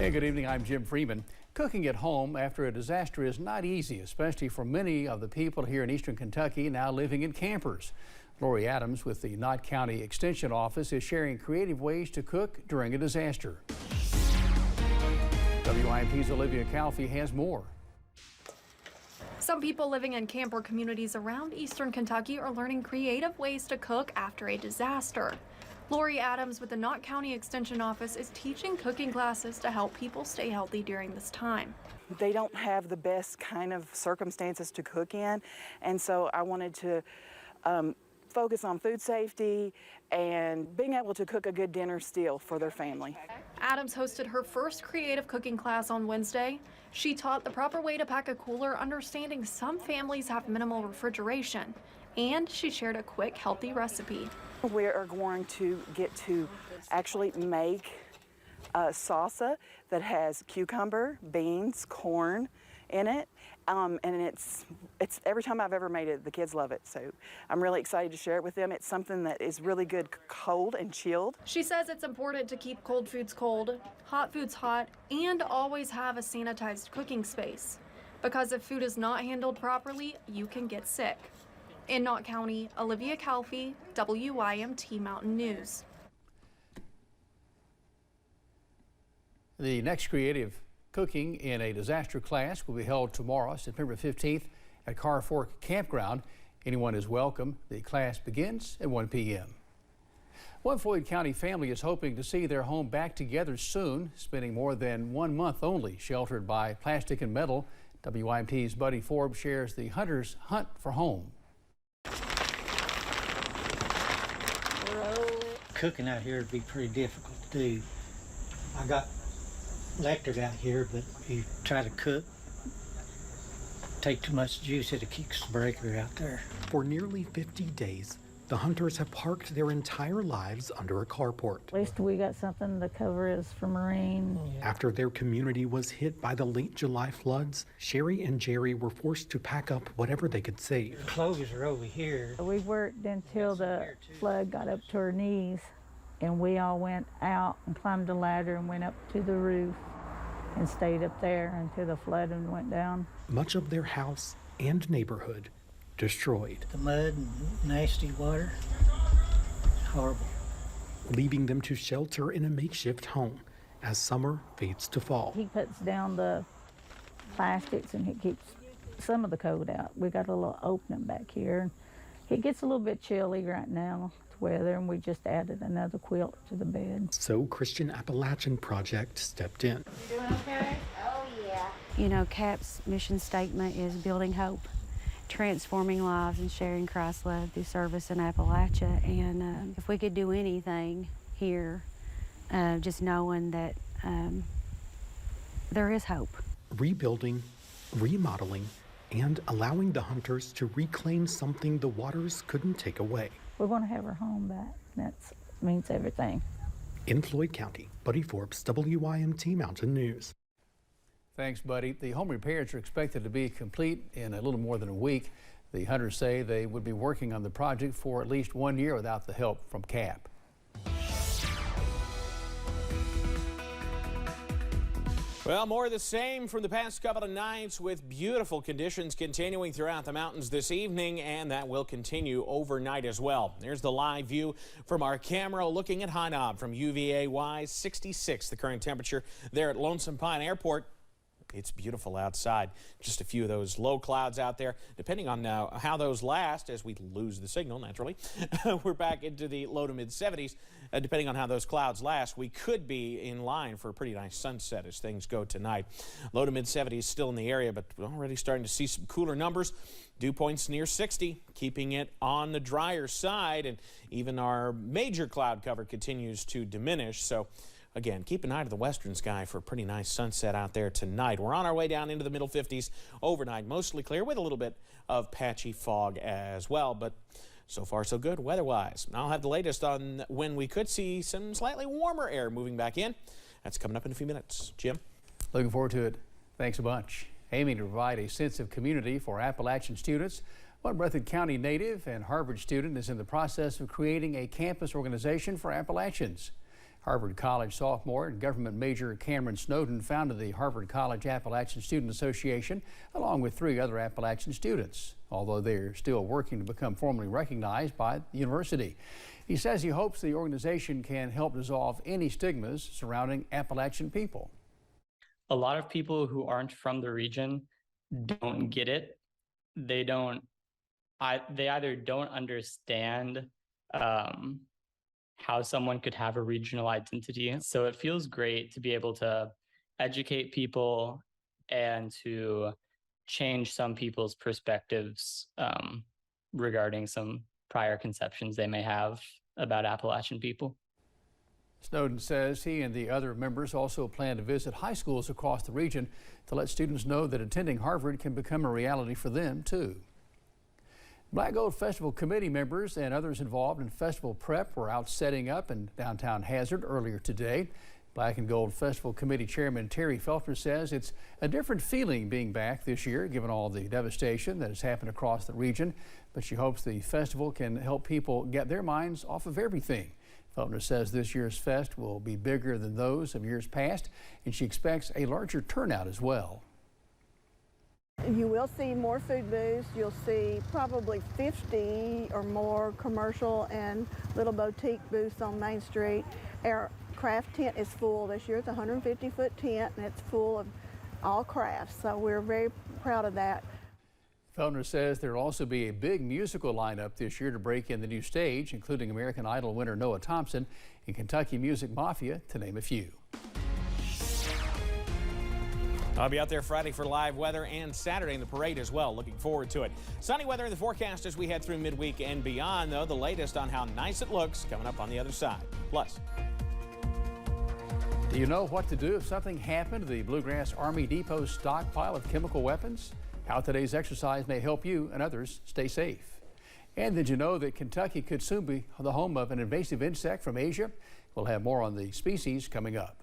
Hey, good evening. I'm Jim Freeman. Cooking at home after a disaster is not easy, especially for many of the people here in eastern Kentucky now living in campers. Lori Adams with the Knott County Extension Office is sharing creative ways to cook during a disaster. WIMP's Olivia Calfee has more. Some people living in camper communities around eastern Kentucky are learning creative ways to cook after a disaster. Lori Adams with the Knott County Extension Office is teaching cooking classes to help people stay healthy during this time. They don't have the best kind of circumstances to cook in, and so I wanted to focus on food safety and being able to cook a good dinner still for their family. Adams hosted her first creative cooking class on Wednesday. She taught the proper way to pack a cooler, understanding some families have minimal refrigeration, and she shared a quick, healthy recipe. We are going to get to actually make a salsa that has cucumber, beans, corn in it, and it's every time I've ever made it, the kids love it. So I'm really excited to share it with them. It's something that is really good cold and chilled. She says it's important to keep cold foods cold, hot foods hot, and always have a sanitized cooking space. Because if food is not handled properly, you can get sick. In Knott County, Olivia Calfee, WIMT Mountain News. The next creative cooking in a disaster class will be held tomorrow, September 15th at Carr Fork Campground. Anyone is welcome. The class begins at 1 p.m. One Floyd County family is hoping to see their home back together soon, spending more than 1 month only sheltered by plastic and metal. WIMP's Buddy Forbes shares the hunters' hunt for home. Cooking out here would be pretty difficult to do. I got electric out here, but you try to cook, take too much juice, it kicks the breaker out there. For nearly 50 days, the hunters have parked their entire lives under a carport. At least we got something to cover us from rain. After their community was hit by the late July floods, Sherry and Jerry were forced to pack up whatever they could save. The clothes are over here. We worked until the flood got up to our knees, and we all went out and climbed the ladder and went up to the roof and stayed up there until the flooding went down. Much of their house and neighborhood destroyed. The mud and nasty water, horrible. Leaving them to shelter in a makeshift home as summer fades to fall. He puts down the plastics and he keeps some of the cold out. We got a little opening back here. It gets a little bit chilly right now, the weather, and we just added another quilt to the bed. So Christian Appalachian Project stepped in. You doing okay? Oh, yeah. You know, CAP's mission statement is building hope, transforming lives, and sharing Christ's love through service in Appalachia. And if we could do anything here, just knowing that there is hope. Rebuilding, remodeling, and allowing the hunters to reclaim something the waters couldn't take away. We're going to have our home back. That means everything. In Floyd County, Buddy Forbes, WIMT Mountain News. Thanks, Buddy. The home repairs are expected to be complete in a little more than a week. The hunters say they would be working on the project for at least 1 year without the help from CAP. Well, more of the same from the past couple of nights, with beautiful conditions continuing throughout the mountains this evening, and that will continue overnight as well. There's the live view from our camera looking at High Knob from UVA-Y 66, the current temperature there at Lonesome Pine Airport. It's beautiful outside. Just a few of those low clouds out there. Depending on how those last, as we lose the signal, naturally, we're back into the low to mid 70s. Depending on how those clouds last, we could be in line for a pretty nice sunset as things go tonight. Low to mid 70s still in the area, but we're already starting to see some cooler numbers. Dew points near 60, keeping it on the drier side, and even our major cloud cover continues to diminish. So again, keep an eye to the western sky for a pretty nice sunset out there tonight. We're on our way down into the middle 50s overnight, mostly clear with a little bit of patchy fog as well, but so far so good weather-wise. I'll have the latest on when we could see some slightly warmer air moving back in. That's coming up in a few minutes. Jim? Looking forward to it. Thanks a bunch. Aiming to provide a sense of community for Appalachian students, one Breathitt County native and Harvard student is in the process of creating a campus organization for Appalachians. Harvard College sophomore and government major Cameron Snowden founded the Harvard College Appalachian Student Association along with 3 other Appalachian students, although they're still working to become formally recognized by the university. He says he hopes the organization can help dissolve any stigmas surrounding Appalachian people. A lot of people who aren't from the region don't get it. They either don't understand how someone could have a regional identity. So it feels great to be able to educate people and to change some people's perspectives regarding some prior conceptions they may have about Appalachian people. Snowden says he and the other members also plan to visit high schools across the region to let students know that attending Harvard can become a reality for them too. Black Gold Festival committee members and others involved in festival prep were out setting up in downtown Hazard earlier today. Black and Gold Festival Committee Chairman Terry Feltner says it's a different feeling being back this year given all the devastation that has happened across the region, but she hopes the festival can help people get their minds off of everything. Feltner says this year's fest will be bigger than those of years past, and she expects a larger turnout as well. You will see more food booths. You'll see probably 50 or more commercial and little boutique booths on Main Street. Our craft tent is full this year. It's a 150-foot tent, and it's full of all crafts, so we're very proud of that. Feltner says there will also be a big musical lineup this year to break in the new stage, including American Idol winner Noah Thompson and Kentucky Music Mafia, to name a few. I'll be out there Friday for live weather and Saturday in the parade as well. Looking forward to it. Sunny weather in the forecast as we head through midweek and beyond, though. The latest on how nice it looks coming up on the other side. Plus, do you know what to do if something happened to the Bluegrass Army Depot stockpile of chemical weapons? How today's exercise may help you and others stay safe. And did you know that Kentucky could soon be the home of an invasive insect from Asia? We'll have more on the species coming up.